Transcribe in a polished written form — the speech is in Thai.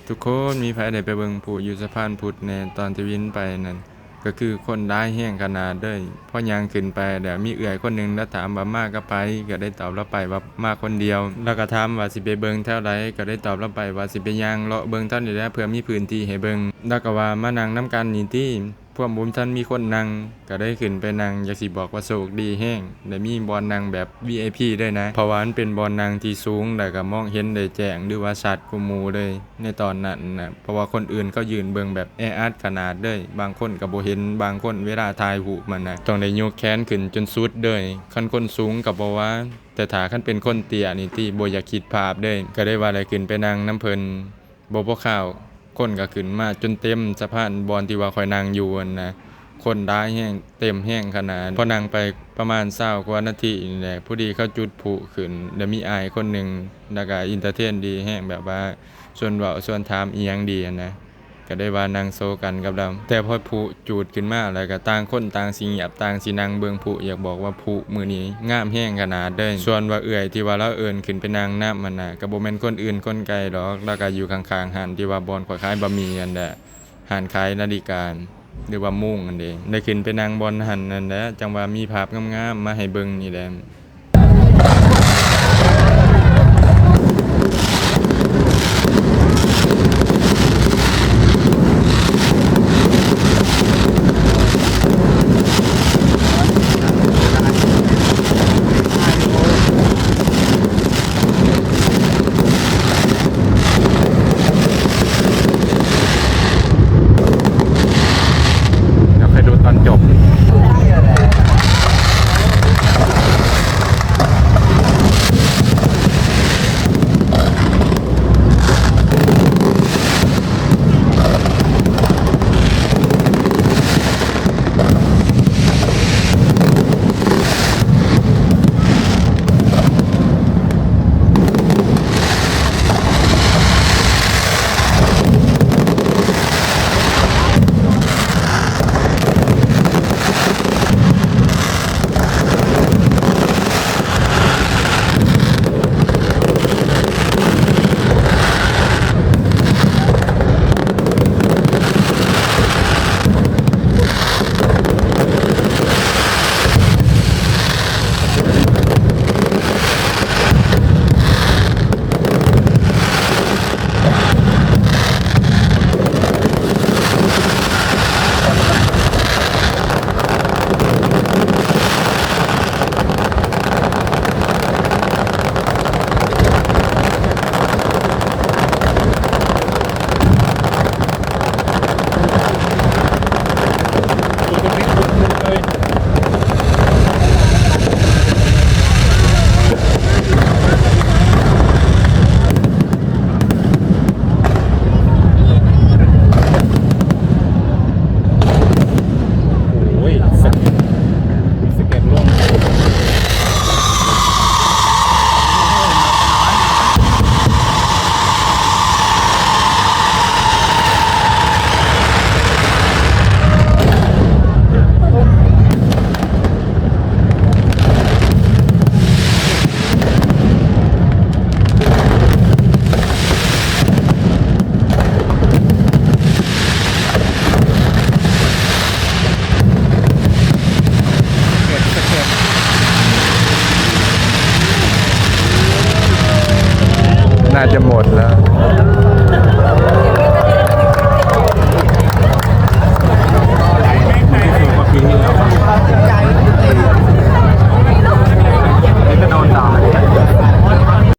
ทุกคนมีไผได้ไปเบิ่งผู้อยู่สะพานพุทธแน่ตอนที่วินไปนั่นก็คือคนร้ายแห้งขนาดเด้ยพอย่างขึ้นไปแล้วมีเอื้อยคนหนึงแล้วถามว่ามากับไผก็ได้ตอบเราไปว่ามาคนเดียวแล้วก็ถามว่าสิไปเบิ่งแถวใดก็ได้ตอบเราไปว่าสิไปย่างเลาะเบิ่งเท่านี้แหละเพื่อมีพื้นที่ให้เบิ่งแล้วก็ว่ามานั่งนำกันนี่ติพวกบุมท่านมีคนนั่งก็ได้ขึ้นไปนั่งอยากสิบอกว่าโชคดีแห้งได้มีบอนนั่งแบบ VIP ด้วยนะเพราะว่ามันเป็นบอนนั่งที่สูงแล้วก็มองเห็นได้แจ้งหรือว่าชัดกว่าหมู่เลยในตอนนั้นนะเพราะว่าคนอื่นเขายืนเบิ่งแบบแออัดขนาดเลยบางคนก็บ่เห็นบางคนเวลาถ่ายรูปมันนะต้องได้ยกแขนขึ้นจนสุดเลยคันคนสูงก็บ่ว่าแต่ถ้าคันเป็นคนเตี้ยนี่ที่บ่อยากคิดภาพเลยก็ได้ว่าได้ขึ้นไปนั่งน้ำเพิ่นบ่พอข้าวคนก็ขึ้นมาจนเต็มสะพานบอนที่ว่าคอยนั่งอยู่นะคนร้ายแห้งเต็มแห้งขนาดพอนั่งไปประมาณ20กว่านาทีนี่แหละผู้ดีเขาจุดพลุขึ้นแล้วมีอายคนหนึ่งแล้วก็อินเตอร์เทนดีแห้งแบบว่าส่วนเว้าส่วนถามอีหยังดีนะก็ได้ว่านั่งโซกันกับเราแต่พอพลุจูดขึ้นมาแล้วก็ต่างคนต่างสิเงียบต่างสินั่งเบิ่งพลุอยากบอกว่าพลุมื้อนี้งามแห้งขนาดเด้อส่วนว่าเอื้อยที่ว่าเราเอิ้นขึ้นไปนั่งน้ำมันน่ะก็บ่แม่นคนอื่นคนไกลดอกแล้วก็อยู่ข้างๆหันที่ว่าบอนขายบะหมี่นั่นแหละหันขายนาฬิกาหรือว่ามุ้งนั่นเองได้ขึ้นไปนั่งบอนหันนั่นแหละจังว่ามีภาพงามๆมาให้เบิ่งนี่แหละ เดี๋ยวค่อยดูตอนจบน่าจะหมดแล้ว